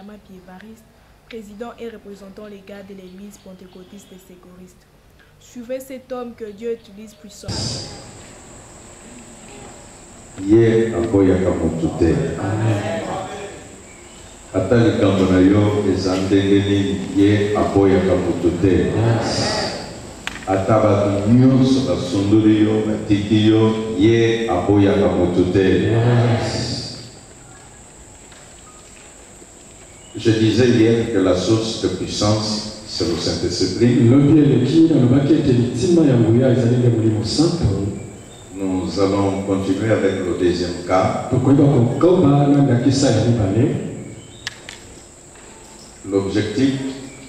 Benjamin Piévariste, président et représentant légal de l'église pentecôtiste et sécuriste. Suivez cet homme que Dieu utilise puissamment. Ye aboya kamutute. Atali kambonayo ezandengeni ye aboya kamutute. Ataba nyonso basondoli yo batiki yo ye aboya kamutute. Je disais hier que la source de puissance c'est le Saint-Esprit. Nous allons continuer avec le deuxième cas. L'objectif,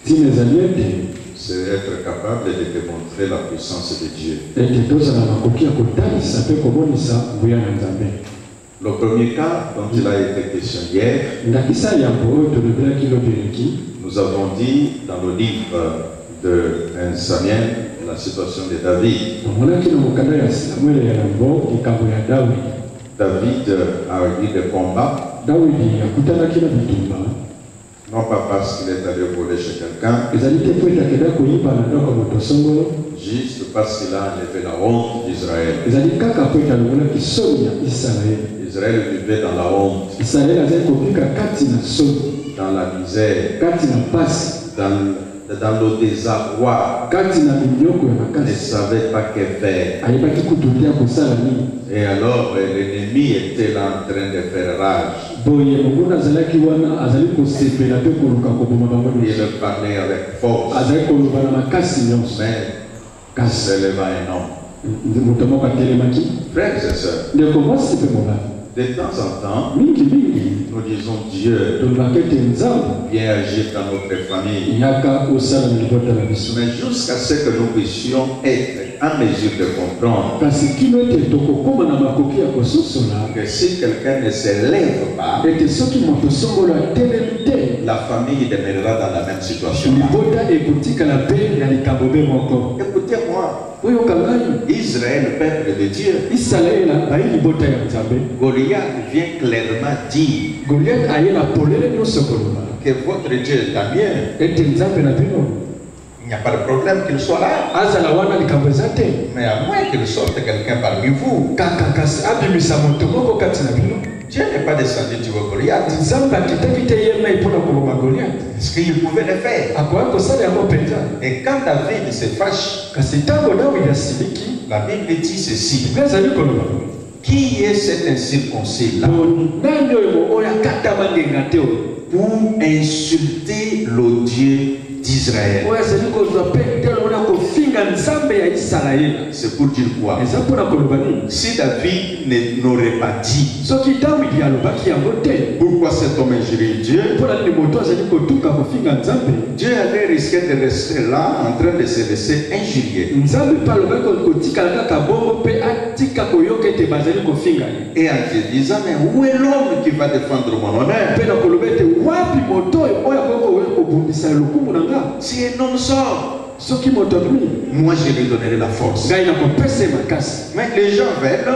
c'est être capable de démontrer la puissance de Dieu. Le premier cas dont il a été question hier, nous avons dit dans le livre de 1 Samuel la situation de David. David a eu des combats, non pas parce qu'il est allé voler chez quelqu'un, juste parce qu'il a enlevé la honte d'Israël. Israël vivait dans la honte, dans la misère, dans le désarroi, ne savait pas que faire. Et alors l'ennemi était là en train de faire rage. Il parlait avec force, mais s'éleva un homme. Frères et sœurs, de temps en temps, nous disons Dieu vient agir dans notre famille. Mais jusqu'à ce que nous puissions être en mesure de comprendre que si quelqu'un ne se lève pas, la famille demeurera dans la même situation. Écoutez-moi. Israël, peuple de Dieu, Goliath vient clairement dire que votre Dieu est à bien. Il n'y a pas de problème qu'il soit là. Mais à moins qu'il sorte quelqu'un parmi vous. Dieu n'est pas descendu sur Goliath. Est-ce qu'il pouvait le faire? Et quand David se fâche, la Bible dit ceci. Qui est cet incirconcis-là pour insulter le Dieu d'Israël? C'est pour dire quoi? Si David n'aurait pas dit, pourquoi cet homme injurie Dieu? Dieu allait risquer de rester là en train de se laisser injurier. Et en te disant, mais où est l'homme qui va défendre mon honneur? Si un homme sort, moi je lui donnerai la force. Mais les gens veulent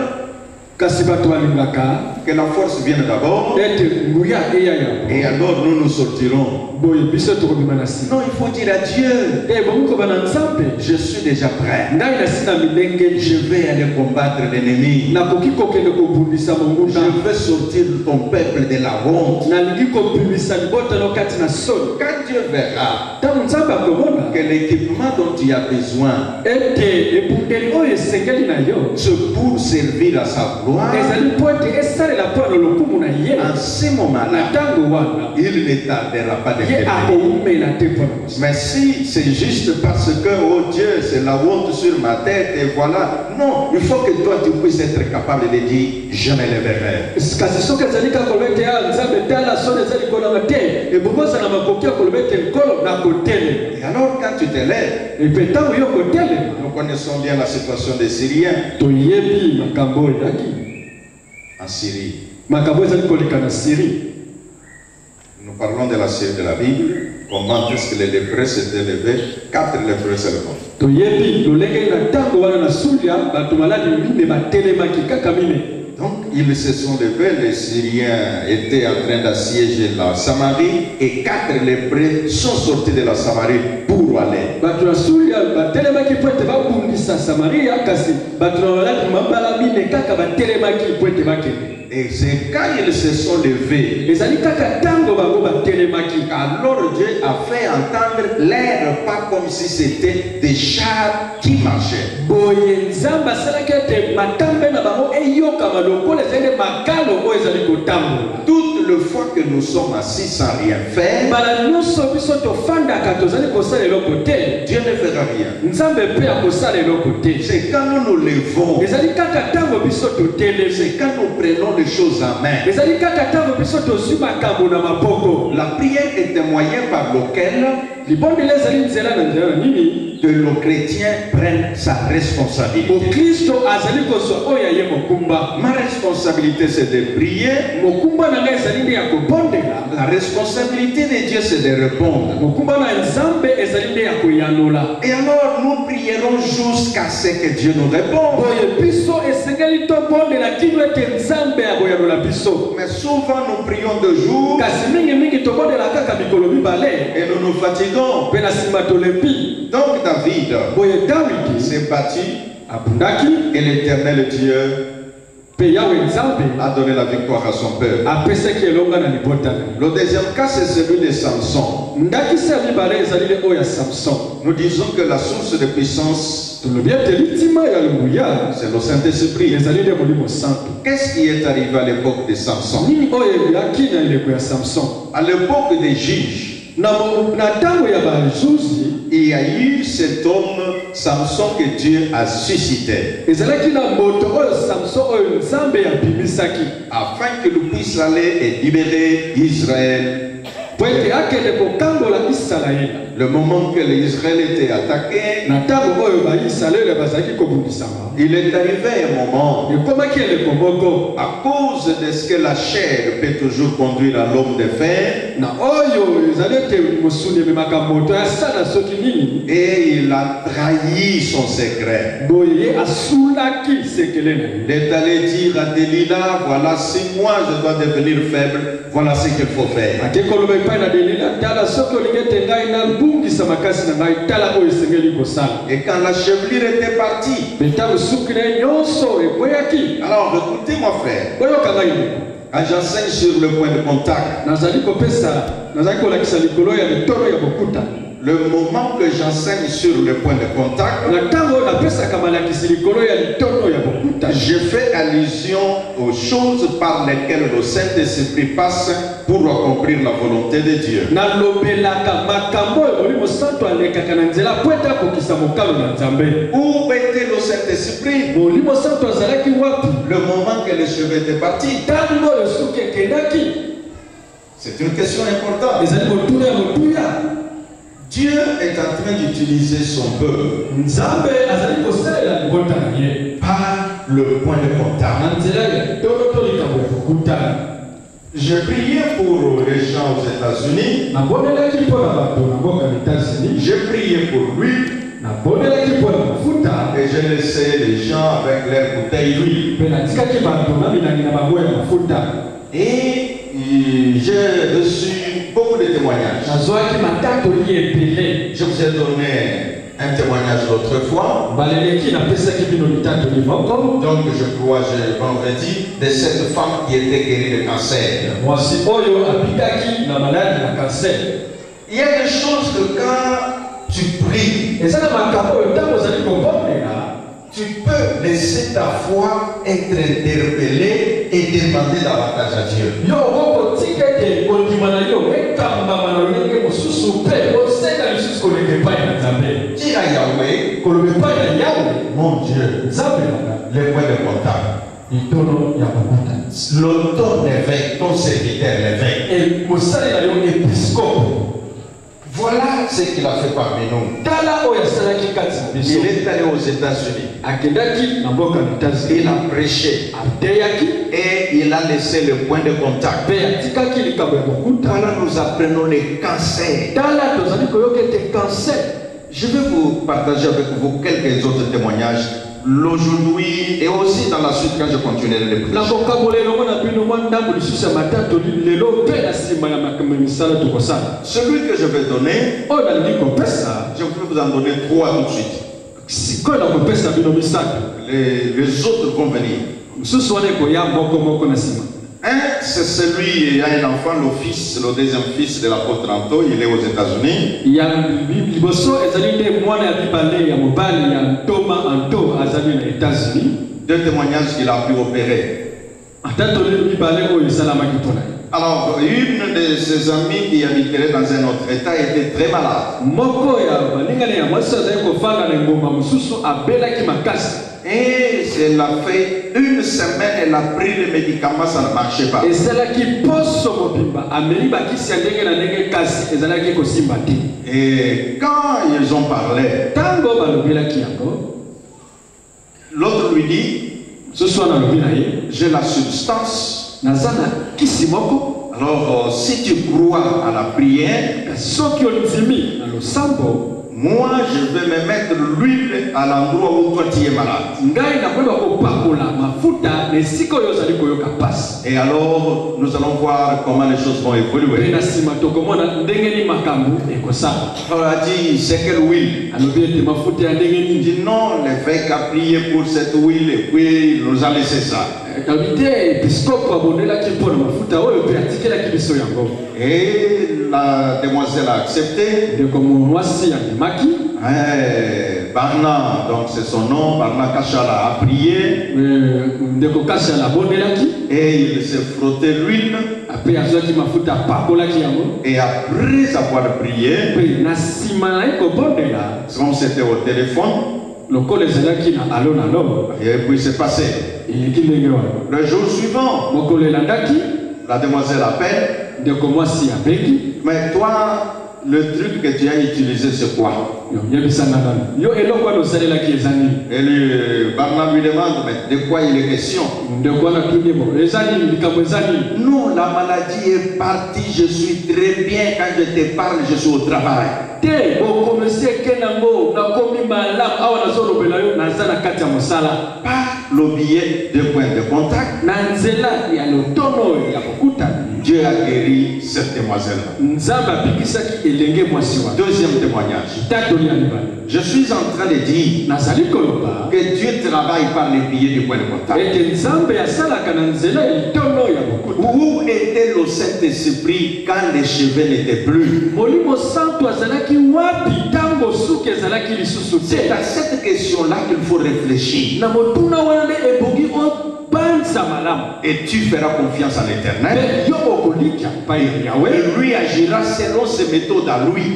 que la force vienne d'abord. Et alors nous nous sortirons. Non, il faut dire à Dieu, je suis déjà prêt. Je vais aller combattre l'ennemi. Je vais sortir ton peuple de la honte. Quand Dieu verra que l'équipement dont tu as besoin, c'est pour servir à sa gloire, en ce moment-là, il ne tardera pas de venir. Mais si c'est juste parce que, oh Dieu, c'est la honte sur ma tête et voilà, non, il faut que toi tu puisses être capable de dire, je me lèverai. Et alors quand tu te lèves, nous connaissons bien la situation des Syriens en Syrie. Nous parlons de la Syrie de la Bible. Comment est-ce que les lépreux s'étaient levés? 4 lépreux seulement. Donc ils se sont levés, les Syriens étaient en train d'assiéger la Samarie et 4 lépreux sont sortis de la Samarie pour aller. Et c'est quand ils se sont levés, alors Dieu a fait entendre l'air pas comme si c'était des chars qui marchaient. Toute le fois que nous sommes assis sans rien faire, Dieu ne fera rien. C'est quand nous nous levons, c'est quand nous prenons les choses en main. La prière est un moyen par lequel que nos chrétiens prennent sa responsabilité. Ma responsabilité c'est de prier. La responsabilité de Dieu c'est de répondre. Et alors nous prierons jusqu'à ce que Dieu nous réponde. Mais souvent nous prions de jour et nous nous fatiguons. Donc David s'est battu et l'Éternel Dieu a donné la victoire à son peuple. Le deuxième cas c'est celui de Samson. Nous disons que la source de puissance c'est le Saint-Esprit. Qu'est-ce qui est arrivé à l'époque de Samson? À l'époque des juges, il y a eu cet homme Samson que Dieu a suscité afin qu'il puisse aller et libérer Israël. Le moment que l'Israël était attaqué, il est arrivé un moment, à cause de ce que la chair peut toujours conduire à l'homme de fer, et il a trahi son secret. Il est allé dire à Delilah, voilà, si moi je dois devenir faible, voilà ce qu'il faut faire. Et quand la chevelure était partie, alors écoutez-moi frère, quand j'enseigne sur le point de contact, le moment que j'enseigne sur le point de contact, je fais allusion aux choses par lesquelles le Saint-Esprit passe pour accomplir la volonté de Dieu. Où était le Saint-Esprit? Le moment que les cheveux étaient partis. C'est une question importante. Dieu est en train d'utiliser son peuple par le point de contact. Je priais pour les gens aux États-Unis. Je priais pour lui. Et je laissais les gens avec leurs bouteilles d'huile. Et j'ai reçu beaucoup de témoignages. Je vous ai donné un témoignage l'autre fois. Donc je crois, j'ai vendredi, de cette femme qui était guérie de cancer. Il y a des choses que quand tu pries, tu peux laisser ta foi être interpellée et demander davantage à Dieu. Dis à Yahweh, mon Dieu, le point de contact. L'auteur l'évêque, ton serviteur l'évêque. Voilà ce qu'il a fait parmi nous. Il est allé aux États-Unis. Il a prêché. Et il a laissé le point de contact. Voilà, nous apprenons les cancers. Je vais vous partager avec vous quelques autres témoignages l'aujourd'hui et aussi dans la suite quand je continuerai de prêcher. Celui que je vais donner, je peux vous en donner 3 tout de suite. Les autres vont venir. Un, c'est celui, il y a un enfant, le deuxième fils de l'apôtre Anto, il est aux États-Unis. Deux témoignages qu'il a pu opérer. Alors, une de ses amies qui habitait dans un autre état était très malade. Et elle a fait 1 semaine, elle a pris les médicaments, ça ne marchait pas. Et quand ils ont parlé, l'autre lui dit, j'ai la substance. Alors, si tu crois à la prière, moi je vais me mettre l'huile à l'endroit où toi tu es malade. Et alors, nous allons voir comment les choses vont évoluer. On a dit, c'est quelle huile? Il dit non, l'évêque a prié pour cette huile et puis il nous a laissé ça. Et la demoiselle a accepté. Barna, donc c'est son nom, Barna Kachala a prié. Et il s'est frotté l'huile. Et après avoir prié, comme c'était au téléphone, et puis c'est passé. Le jour suivant, la demoiselle appelle. Mais toi, le truc que tu as utilisé, c'est quoi? Et Barna lui demande, mais de quoi il est question? Non, la maladie est partie, je suis très bien. Quand je te parle, je suis au travail. Pas le billet de point de contact. Dieu a guéri cette demoiselle-là. Deuxième témoignage. Je suis en train de dire que Dieu travaille par les billets du point de contact. Où était le Saint-Esprit quand les cheveux n'étaient plus? C'est à cette question-là qu'il faut réfléchir. Et tu feras confiance à l'Éternel. Et lui agira selon ses méthodes à lui.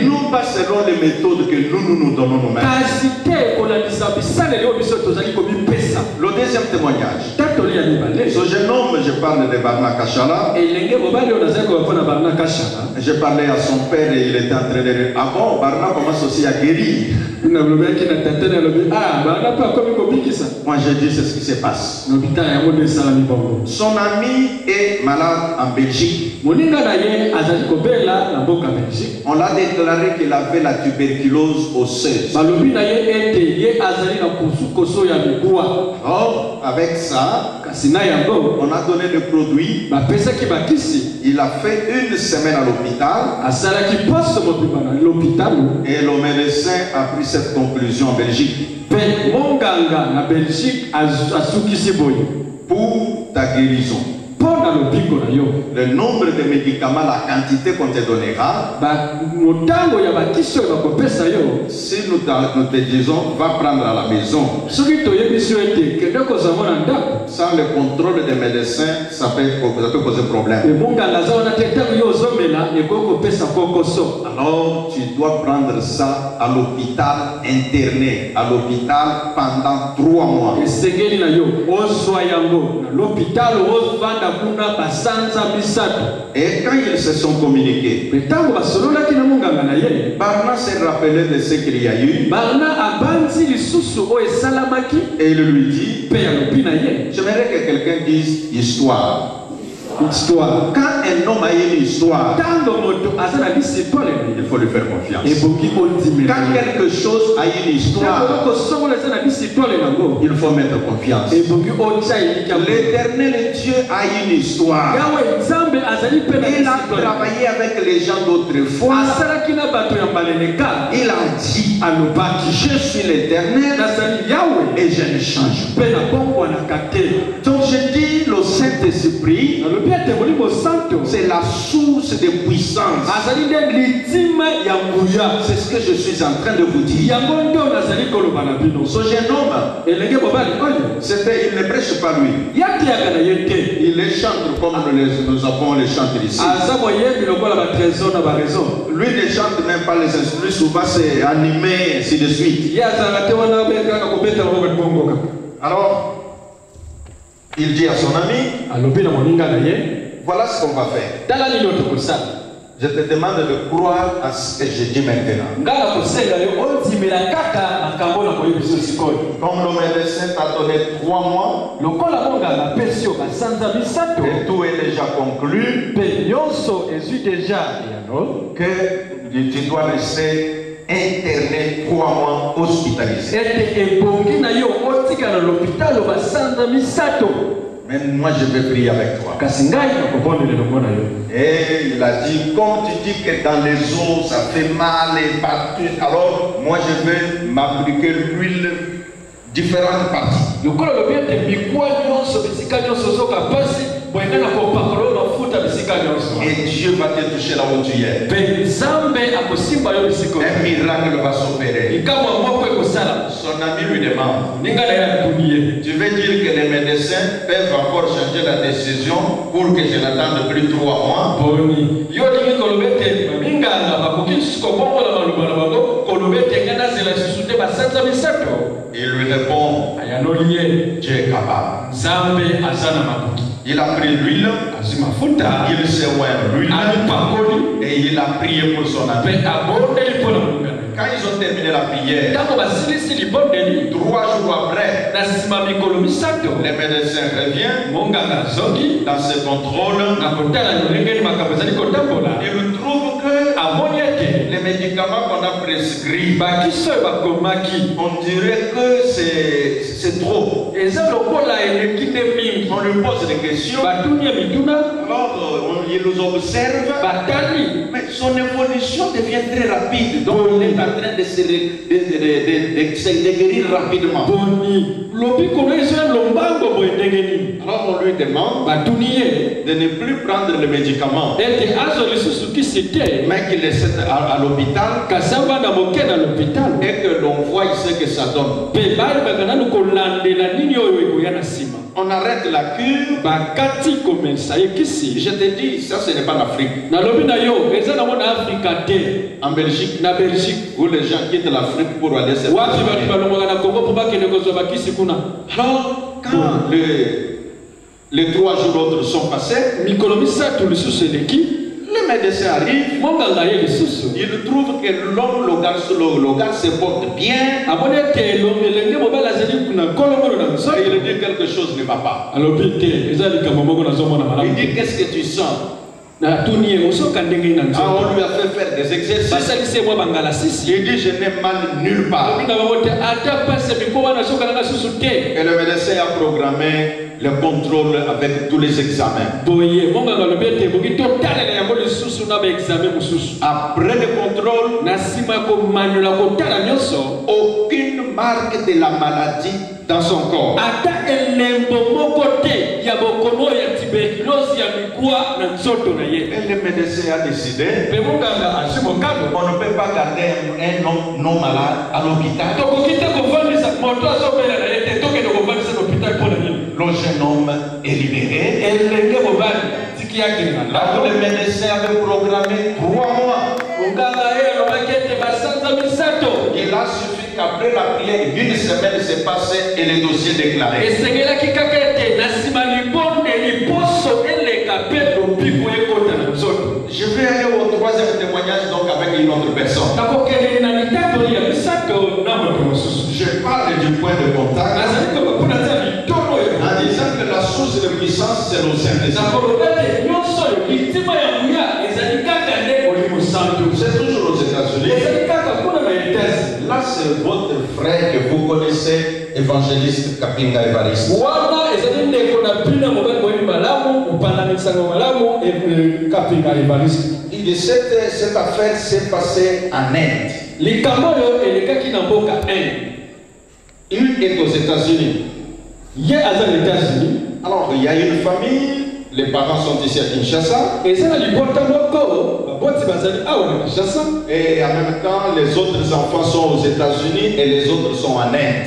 Non pas selon les méthodes que nous donnons nous-mêmes. Le deuxième témoignage. Ce jeune homme, je parle de Barna Kachala. Je parlais à son père et il était en train de dire, ah bon, Barna commence aussi à guérir. Moi j'ai dit c'est ce qui se passe. Son ami est malade en Belgique. On l'a déclaré qu'il avait la tuberculose osseuse. Or, avec ça, on a donné le produit. Il a fait 1 semaine à l'hôpital. Et le médecin a pris cette conclusion en Belgique. Pour ta guérison, le nombre de médicaments, la quantité qu'on te donnera, si nous te disons va prendre à la maison, sans le contrôle des médecins, ça peut poser problème. Alors tu dois prendre ça à l'hôpital interné, à l'hôpital pendant 3 mois. Et quand ils se sont communiqués, Barna s'est rappelé de ce qu'il y a eu. Et il lui dit, j'aimerais que quelqu'un dise histoire. Quand un homme a une histoire, il faut lui faire confiance. Quand quelque chose a une histoire, il faut mettre confiance. L'éternel Dieu a une histoire. Il a travaillé avec les gens d'autrefois. Il a dit, je suis l'éternel et je ne change pas. Donc je dis, le Saint-Esprit, c'est la source de puissance. C'est ce que je suis en train de vous dire. Ce jeune homme, il ne prêche pas lui. Il les chante comme nous avons les chantes ici. Lui ne chante même pas les instruments, souvent c'est animé, ainsi de suite. Alors, il dit à son ami, voilà ce qu'on va faire. Je te demande de croire à ce que je dis maintenant. Comme le médecin t'a donné 3 mois, et tout est déjà conclu, que tu dois rester interné 3 mois hospitalisé. Mais moi je vais prier avec toi. Et il a dit, comme tu dis que dans les os ça fait mal et partout, alors moi je vais m'appliquer l'huile différentes parties. Et Dieu va te toucher là où tu es. Un miracle va s'opérer. Son ami lui demande, tu veux dire que les médecins peuvent encore changer la décision pour que je n'attende plus 3 mois? Il lui répond, Dieu est capable. Il a pris l'huile, il s'est oint l'huile et il a prié pour son ami. Quand ils ont terminé la prière, 3 jours après, les médecins reviennent dans ce contrôle. Ils trouvent que les médicaments qu'on a prescrits, on dirait que c'est trop. On lui pose des questions. Alors il nous observe. Mais son évolution devient très rapide. Donc on est en train de se guérir rapidement. Alors on lui demande de ne plus prendre le médicament, mais qu'il laisse à l'hôpital et que l'on voit ce que ça donne. On arrête la cure. Je te dis, ça ce n'est pas l'Afrique. En Belgique, où les gens quittent l'Afrique pour aller se faire. Alors, quand les 3 jours autres sont passés, le médecin arrive, il trouve que l'homme, le gars se porte bien. Et il dit quelque chose ne va pas. Il dit, qu'est-ce que tu sens? On lui a fait faire des exercices. Il dit, je n'ai mal nulle part. Et le médecin a programmé le contrôle avec tous les examens. Après le contrôle, aucune marque de la maladie dans son corps. Et le médecin a décidé, on ne peut pas garder un homme non malade à l'hôpital. Le jeune homme est libéré. Alors le médecin avait programmé 3 mois. Il a suffi qu'après la prière, 1 semaine s'est passée et le dossier déclaré. Je vais aller au 3e témoignage donc avec une autre personne. Je parle du point de contact en disant que la source de puissance c'est le Saint-Esprit. connaissez évangéliste Kapinga Evariste. Cette affaire s'est passée en Inde. Il est aux États-Unis. Alors, il y a une famille, les parents sont ici à Kinshasa. Et en même temps, les autres enfants sont aux États-Unis et les autres sont en Inde.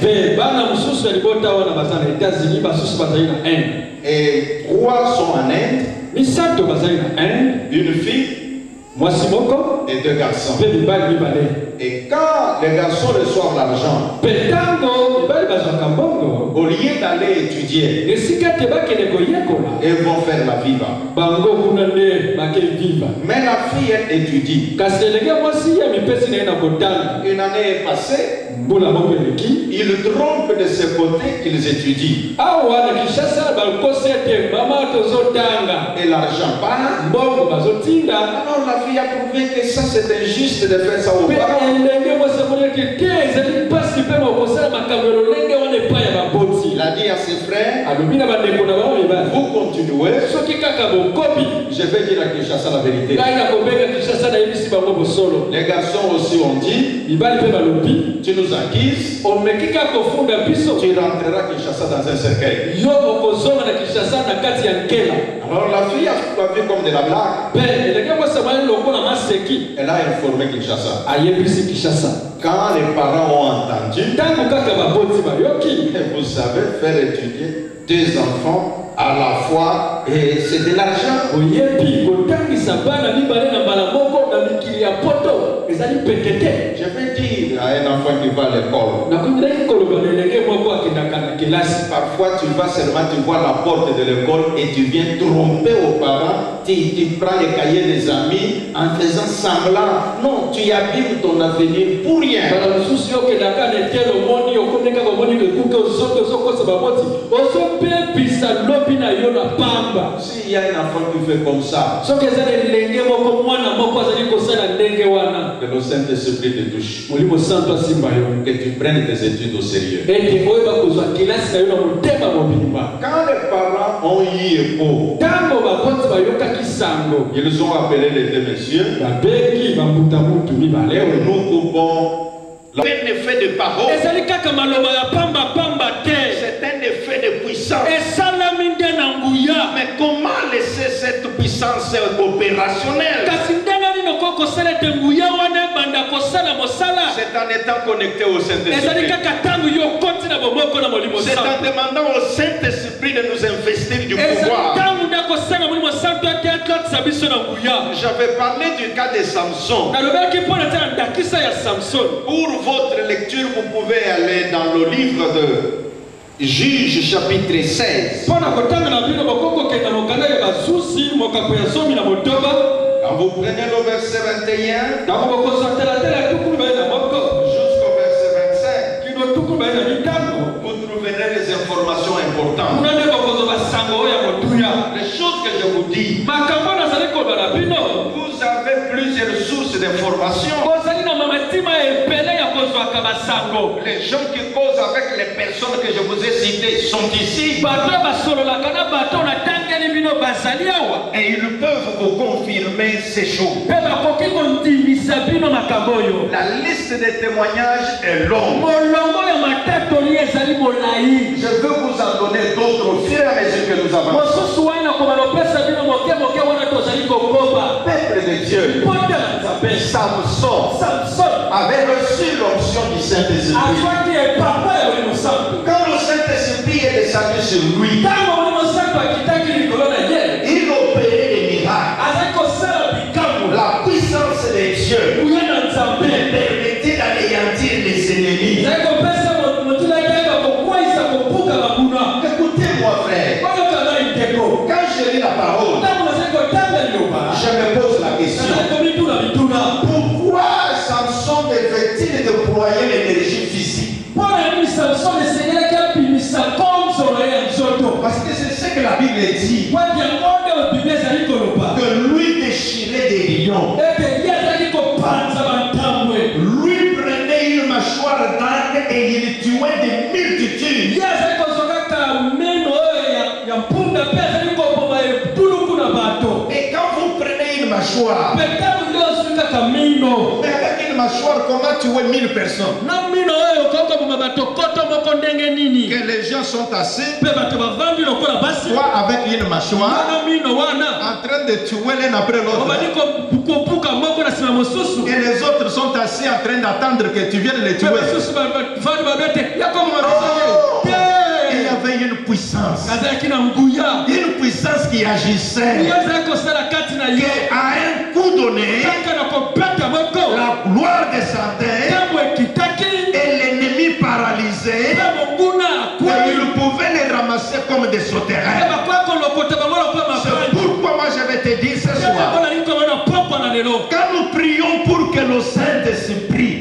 Et 3 sont en Inde. Une fille et 2 garçons. Et quand les garçons reçoivent l'argent, au lieu d'aller étudier, ils vont faire la viva. Mais la fille, elle étudie. Une année est passée. Ils trompent de ce côté qu'ils étudient. Et l'argent part. Alors la fille a trouvé que ça c'est injuste de faire ça aux parents. Il a dit à ses frères, vous continuez, je vais dire à Kinshasa la vérité. Les garçons aussi ont dit, tu nous acquises, tu rentreras à Kinshasa dans un cercueil. Alors la fille a vu comme de la blague. Elle a informé Kinshasa. Quand les parents ont entendu, vous savez, faire étudier 2 enfants à la fois, et c'est de l'argent. Je vais dire à un enfant qui va à l'école, parfois tu vas seulement, tu vois la porte de l'école et tu viens tromper aux parents, tu prends les cahiers des amis en faisant semblant. Non, tu abîmes ton avenir pour rien. S'il y a un enfant qui fait comme ça, que le Saint-Esprit te touche, que tu prennes tes études au sérieux. Quand les parents ont eu écho, ils ont appelé les 2 messieurs. Nous coupons un effet de parole. C'est un effet de puissance. Mais comment laisser cette puissance opérationnelle? C'est en étant connecté au Saint-Esprit. C'est en demandant au Saint-Esprit de nous investir du pouvoir. J'avais parlé du cas de Samson. Pour votre lecture, vous pouvez aller dans le livre de Juges chapitre 16. Quand vous prenez le verset 21 jusqu'au verset 25, vous trouverez les informations importantes. Les choses que je vous dis, vous avez plusieurs sources d'informations. Les gens qui causent avec les personnes que je vous ai citées sont ici. Et ils peuvent vous confirmer ces choses. La liste des témoignages est longue. Je veux vous en donner d'autres au fur et à mesure que nous avançons. Peuple de Dieu, Samson avait reçu l'onction du Saint-Esprit. Quand le Saint-Esprit est descendu sur lui, il opérait des miracles. La puissance de Dieu permettait d'anéantir les ennemis. Écoutez-moi, frère. Quand je lis la parole, je me pose la question. Pourquoi Samson devait-il déployer l'énergie physique? Parce que c'est ce que la Bible dit. Que lui déchirait des lions. Lui prenait une mâchoire d'arc et il tuait des mâchoire. Mais avec une mâchoire, comment tuer 1000 personnes? Que les gens sont assis, soit avec une mâchoire, en train de tuer l'un après l'autre. Et les autres sont assis en train d'attendre que tu viennes les tuer. Il y avait une puissance qui agissait, et à un coup donné, la gloire descendait et l'ennemi paralysé, et il pouvait les ramasser comme des sauterelles. C'est pourquoi moi je vais te dire ce soir, quand nous prions pour que le Saint-Esprit,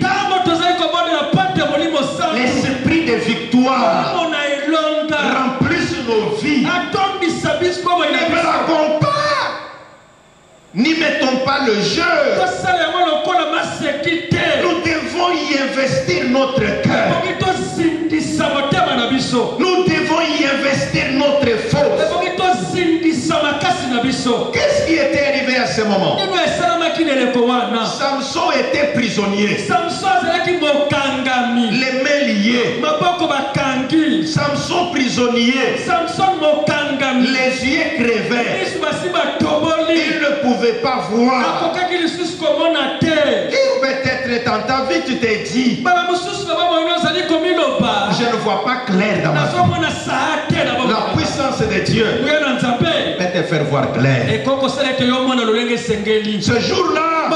l'esprit de victoire, remplisse nos vies, ne blaguons pas, n'y mettons pas le jeu. Nous devons y investir notre cœur. Nous devons y investir notre force. Qu'est-ce qui était arrivé à ce moment? Samson était prisonnier, les mains liées. Samson prisonnier, les yeux crevés. Il ne pouvait pas voir. Peut-être dans ta vie tu t'es dit, je ne vois pas clair dans ma vie. La puissance de Dieu peut te faire voir clair. Ce jour-là,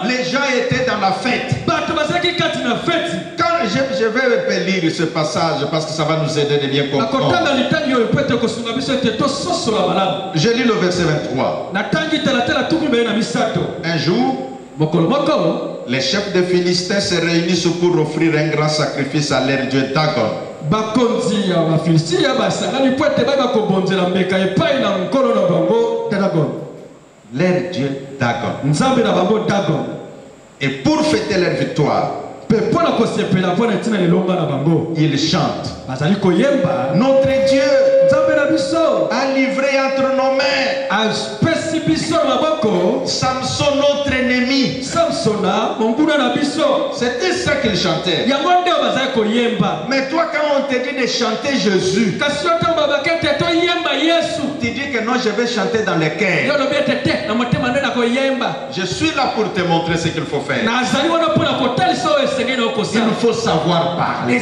les gens étaient dans la fête. Quand je vais lire ce passage parce que ça va nous aider de bien comprendre. Je lis le verset 23. Un jour, les chefs des Philistins se réunissent pour offrir un grand sacrifice à leur dieu Dagon. Leur dieu Dagon. Et pour fêter leur victoire, ils chantent. Notre Dieu a livré entre nos mains Samson, notre ennemi. C'était ça qu'il chantait. Mais toi, quand on te dit de chanter Jésus, tu dis que non, je vais chanter dans les cœurs. Je suis là pour te montrer ce qu'il faut faire. Il faut savoir parler.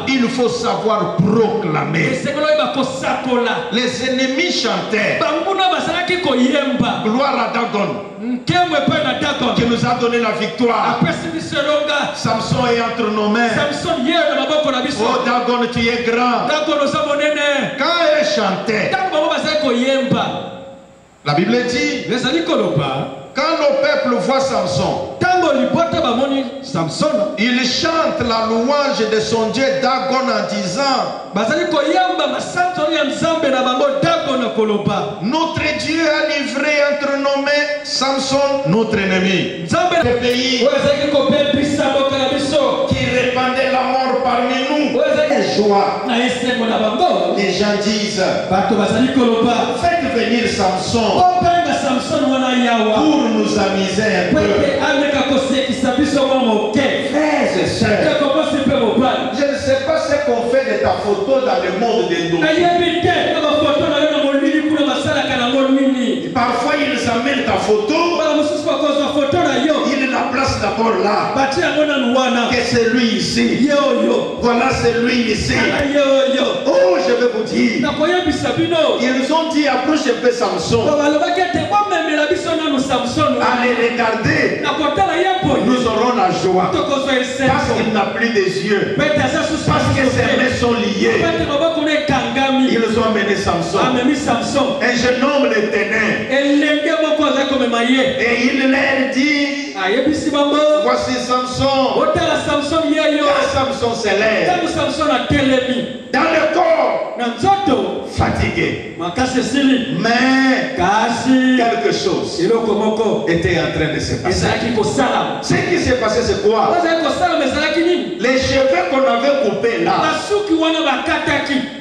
Il faut savoir proclamer. Les ennemis chantaient. Gloire à Dagon, qui nous a donné la victoire. Samson est entre nos mains. Oh Dagon, tu es grand. Quand elle chantait, la Bible dit, quand le peuple voit Samson, il chante la louange de son Dieu Dagon en disant, notre Dieu a livré entre nos mains Samson, notre ennemi. Le pays qui répandait la mort parmi nous, joie. Les gens disent, faites venir Samson pour nous amuser un peu. Frères et sœurs, je ne sais pas ce qu'on fait de ta photo dans le monde de nous. Parfois ils amènent ta photo, ils la placent d'abord là. Que c'est lui ici. Voilà, c'est lui ici. Oh, je vais vous dire, ils ont dit approche un peu Samson. Allez regarder, nous aurons la joie. Parce qu'il n'a plus des yeux, parce que ses mains sont liées. Ils ont amené Samson. Un jeune homme les tenait. Et il leur dit, voici Samson. Quand Samson se lève, dans le corps fatigué, mais quelque chose était en train de se passer. Ce qui s'est passé, c'est quoi? Les cheveux qu'on avait coupés là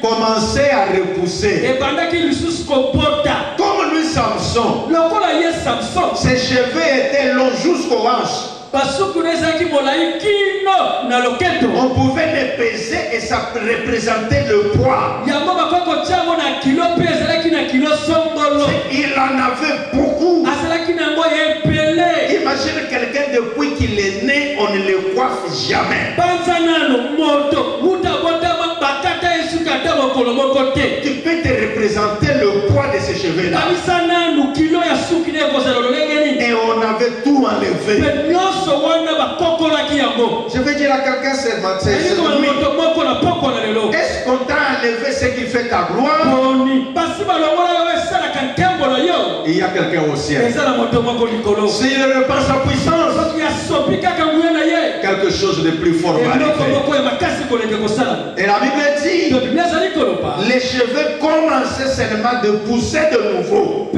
commençaient à repousser. Comme lui Samson, Samson, ses cheveux étaient longs jusqu'aux hanches. On pouvait les peser et ça représentait le poids. Il en avait beaucoup. Imagine quelqu'un depuis qu'il est né, on ne le coiffe jamais. Tu peux te représenter le poids de ces cheveux-là. Et on avait tout enlevé. Je veux dire à quelqu'un ce matin, est-ce qu'on t'a enlevé ce qui fait ta gloire? Il y a quelqu'un au ciel. S'il repense sa puissance, quelque chose de plus fort va arriver. Et la Bible dit, les cheveux commençaient seulement de pousser de nouveau.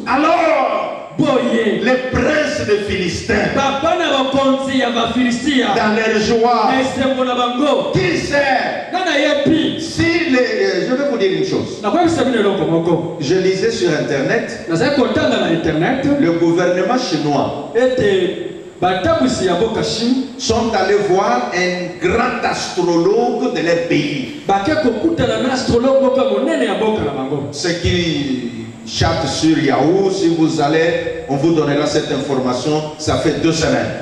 Alors, les princes des Philistins, dans leur joie, qui sait? Je vais vous dire une chose. Je lisais sur internet, le gouvernement chinois sont allés voir un grand astrologue de leur pays. Ce qui chatte sur Yahoo, si vous allez, on vous donnera cette information, ça fait 2 semaines.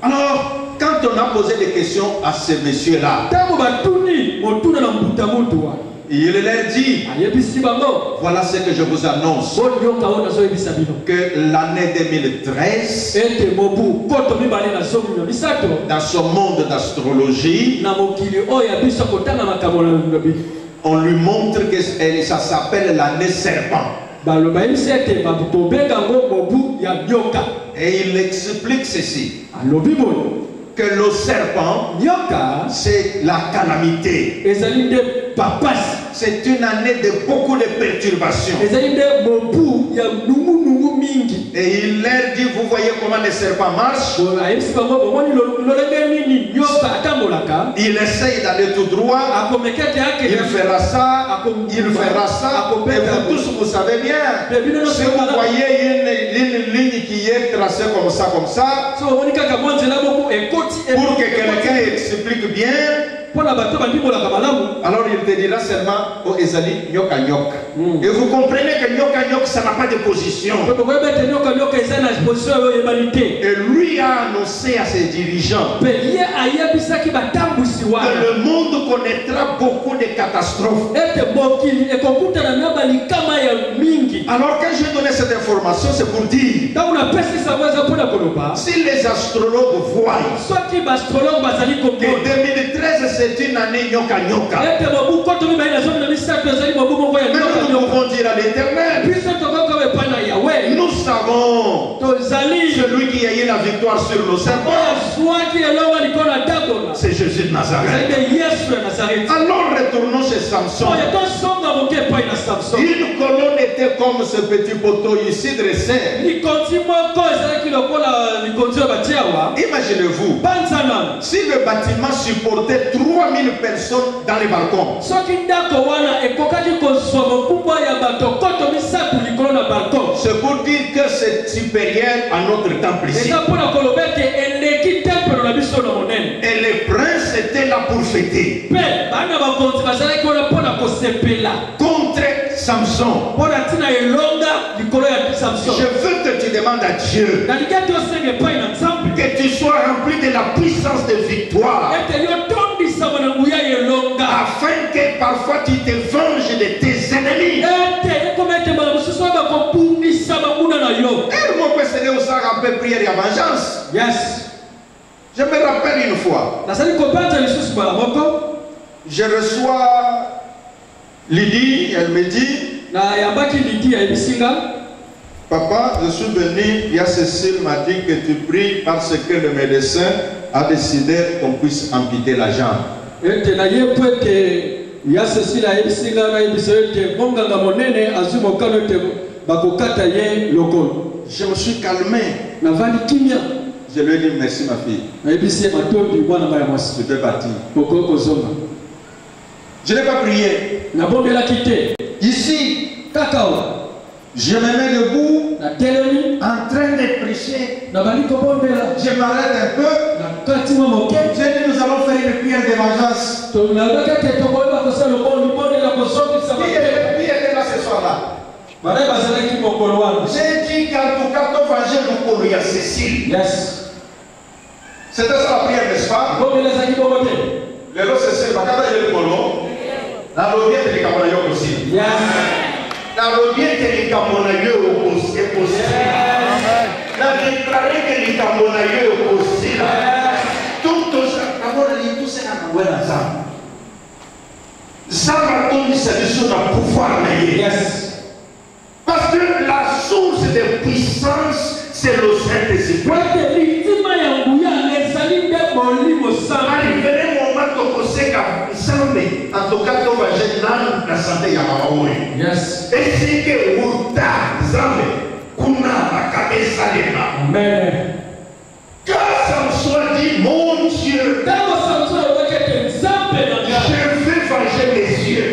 Alors, quand on a posé des questions à ces messieurs-là, il leur dit, voilà ce que je vous annonce, que l'année 2013, dans ce monde d'astrologie, on lui montre que ça s'appelle l'année serpent. Et il explique ceci, que le serpent, c'est la calamité. C'est une année de beaucoup de perturbations. Et il leur dit, vous voyez comment les serpents marchent? Il essaye d'aller tout droit. Il fera ça. Il fera ça. Et vous tous, vous savez bien. Si vous voyez une ligne qui est tracée comme ça, pour que quelqu'un explique bien, alors il te dira seulement, oh Ezali, nyoka nyoka. Et vous comprenez que nyoka nyoka, ça n'a pas de position. Et lui a annoncé à ses dirigeants que le monde connaîtra beaucoup de catastrophes. Alors quand je donnais cette information, c'est pour dire, si les astrologues voient que 2013 c'est une année nyoka nyoka, nous pouvons dire à l'Éternel, nous savons celui qui a eu la victoire sur le serpent, c'est Jésus de Nazareth. Alors retournons chez Samson. Une colonne était comme ce petit poteau ici dressé. Imaginez-vous, si le bâtiment supportait 3000 personnes dans les balcons, c'est pour dire que c'est supérieur à notre temple ici. Et les princes étaient là pour fêter contre Samson. Je veux que tu demandes à Dieu que tu sois rempli de la puissance de victoire, afin que parfois tu te venges de tes ennemis. Et mon Seigneur aussi a rappelé prière et vengeance. Yes. Je me rappelle une fois, je reçois Lydie, elle me dit, papa, je suis venu, il y a Cécile m'a dit que tu pries parce que le médecin a décidé qu'on puisse amputer la jambe. Je me suis calmé. Je lui ai dit merci ma fille. Je peux partir. Je n'ai pas prié. Ici, je me mets debout en train de prêcher. Je m'arrête un peu. J'ai dit nous allons faire une prière de vengeance. Qui était là ce soir-là? J'ai dit qu'en tout cas, ton venger nous connaît à Cécile. Yes. C'était ça la prière, n'est-ce pas? Le lot c'est le polo. La lobiette de Kamonayo aussi. La lobiette de Kamonayo est possible. La déclaré que les Kamonayo est possible. Tout ça, d'abord, tout ça, on a ensemble. Ça va donner cette mission à pouvoir. Yes. Parce que la source de puissance, c'est le Saint-Esprit. En tout cas, on va gérer la santé de la yes. Et c'est que Wuta, Zame, Kuna, Akabesa, Lema. Amen. Quand Samson dit, mon Dieu, je vais venger mes yeux.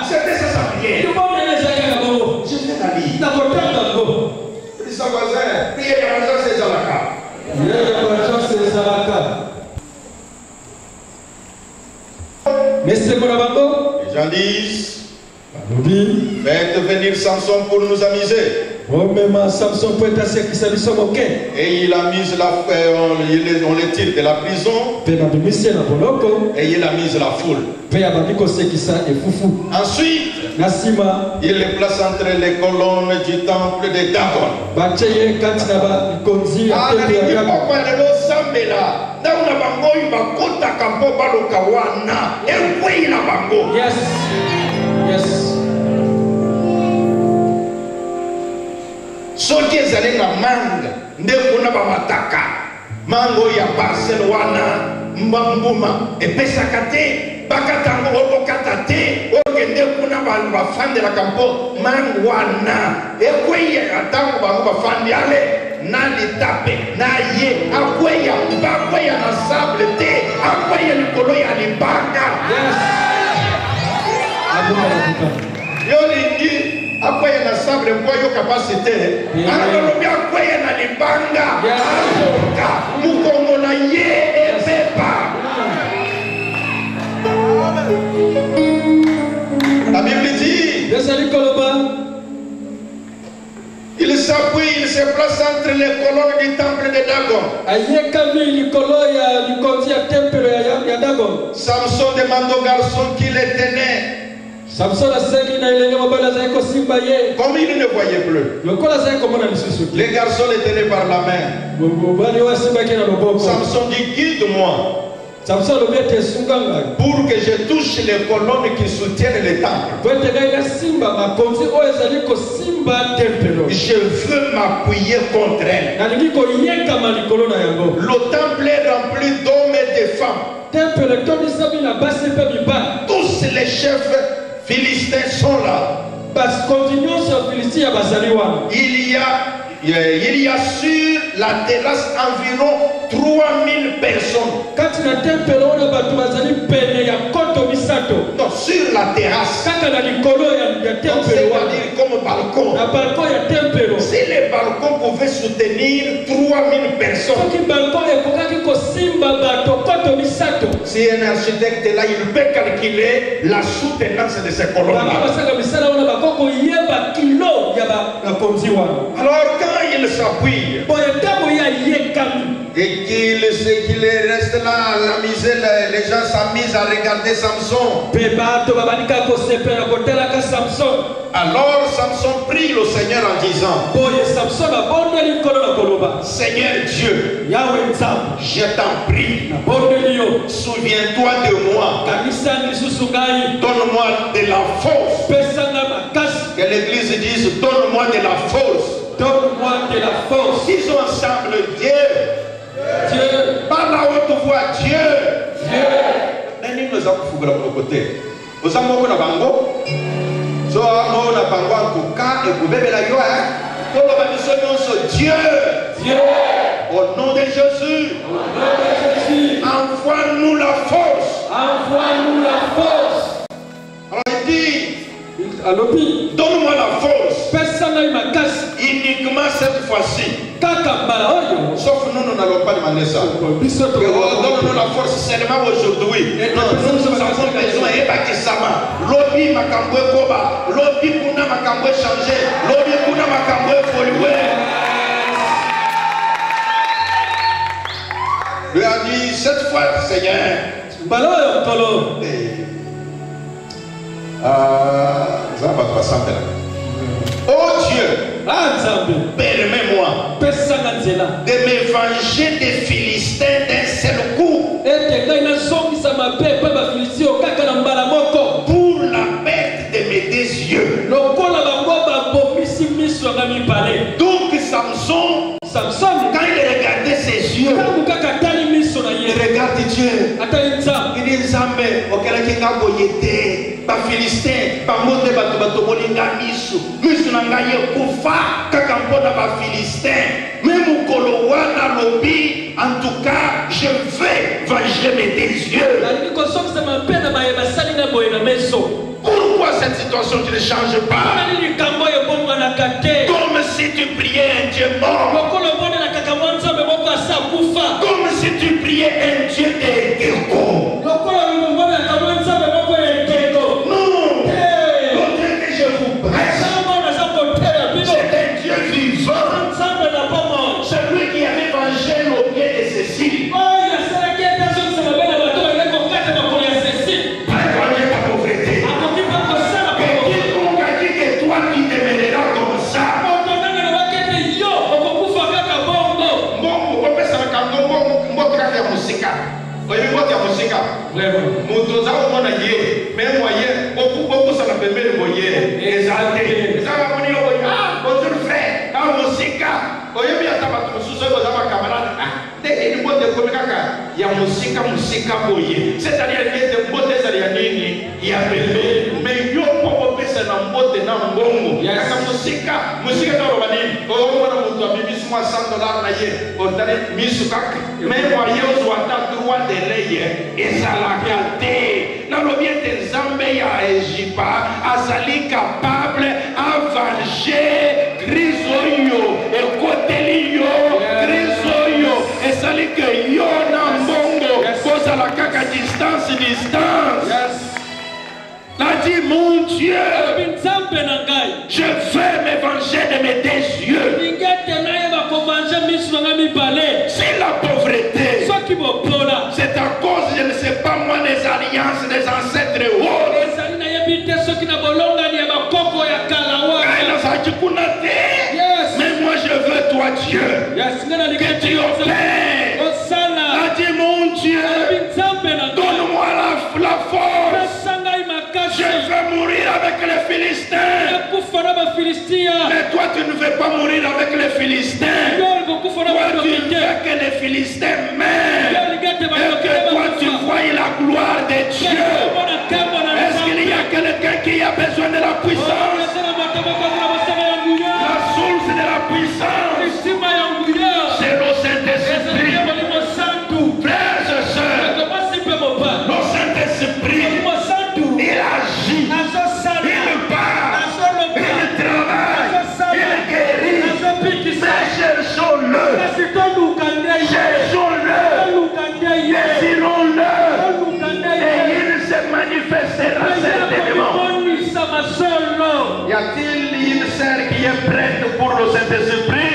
C'était ça sa prière. Je vais la lire. Dis à voisin, priez la vengeance des Zalaka. Les gens disent, faites venir Samson pour nous amuser. Et il a mis on le tire de la prison. Et il a mis la foule. Ensuite, il les place entre les colonnes du temple de Dagon. Yes. Yes. Soki ezali na manga nde kuna ba mataka mango ya parcelle wana mbambuma epesaka te bakatango obokata te okende kuna bafande la kampo mango wana ekweya atango bango bafandi ale na litape na ye akweya bakweya na sable te akweya likolo ya libanga. Yolingi akweye na sabre kwa yo capacité analobi akweye na libanga azoka mukongo na ye epepa. La Bible dit il s'appuie, il se place entre les colonnes du temple de Dagon. Samson demande au garçon qui les tenait. Comme il ne voyait plus, les garçons les tenaient par la main. Samson dit guide-moi pour que je touche les colonnes qui soutiennent le temple. Je veux m'appuyer contre elles. Le temple est rempli d'hommes et de femmes. Tous les chefs Philistins sont là. Il y a sur la terrasse environ 3000 personnes. Non, sur la terrasse. C'est-à-dire comme balcon. Si les balcons pouvaient soutenir 3000 personnes, si un architecte là, il peut calculer la soutenance de ces colonnes-là. Alors quand il s'appuie et qu'il reste là à la misère, les gens s'amusent à regarder Samson. Alors Samson prie le Seigneur en disant, Seigneur Dieu, je t'en prie, souviens-toi de moi, donne-moi de la force. Que l'église dise, donne-moi de la force. Donne-moi de la force. Disons ensemble, Dieu. Dieu. Par la haute voix, Dieu. Dieu. Nous avons fait de côté. Nous avons fait bango. So, on a bango en tout cas et vous bébé la joie. Dieu. Au nom de Jésus. Envoie-nous la force. Alors il dit, donne-moi la force. Uniquement cette fois-ci. Sauf nous n'allons pas demander ça. Donne-nous la force seulement aujourd'hui. Non, nous avons besoin de Lobby Makambo Koba. Lobby Kuna Makambo changer. Lobby Kuna Makambo évoluer. Lui a dit, cette fois, Seigneur. Oh Dieu, permets-moi de me venger des Philistins d'un seul coup pour la perte de mes deux yeux. Donc Samson, quand il regardait ses yeux, il regarde Dieu. Il dit Nzambe, okelaki boyete, ba Philistin, ba monde bato molinga misu. Misu na ngai kufa kaka mpona ba Philistin. Même mukolo wana lobi, en tout cas, je vais venger mes deux yeux. Pourquoi cette situation tu ne changes pas? Comme si tu priais un Dieu mort. Comme si tu priais un Dieu de Geko. Non, le Dieu que je vous prêche, c'est un Dieu vivant. Celui qui avait vengé le pied de Cécile. Mutoza umona ye même moyen beaucoup ça n'a permis de voyer exalté ça va venir au bonjour frère ah musika oyo bi ataba mususo ko zama camarade ah de ni bote ko kaka ya musika boye c'est-à-dire que de bote ça ya nini ya belle mais yo ko pesa na bote na mbongo kaka musika na robani o mwana mutu abibi suma $100 na ye o dale misuka mais moyen o zwata droit de leye ezalaka na lobie de Nzambe ya Ejipa azali capable à venger Grisoyo ekoteli yo Grisoyo ezali que yo na mbongo kozala kaka distance l'a dit mon Dieu, je vais me venger de mes deux yeux. C'est la pauvreté. C'est à cause, je ne sais pas moi, des alliances des ancêtres hauts. Mais moi je veux toi Dieu. Que tu opères. A dit mon Dieu, donne-moi la force. Je veux mourir avec les Philistins. Mais toi tu ne veux pas mourir avec les Philistins. Toi tu veux que les Philistins meurent. Et que toi tu vois la gloire de Dieu. Est-ce qu'il y a quelqu'un qui a besoin de la puissance? La source de la puissance, c'est le Saint-Esprit. Frères et sœurs, le Saint-Esprit, il agit, il parle, il travaille, il guérit. Mais cherchons-le, désirons-le, et il se manifestera certainement. Y a-t-il une sœur qui est prête pour le Saint-Esprit?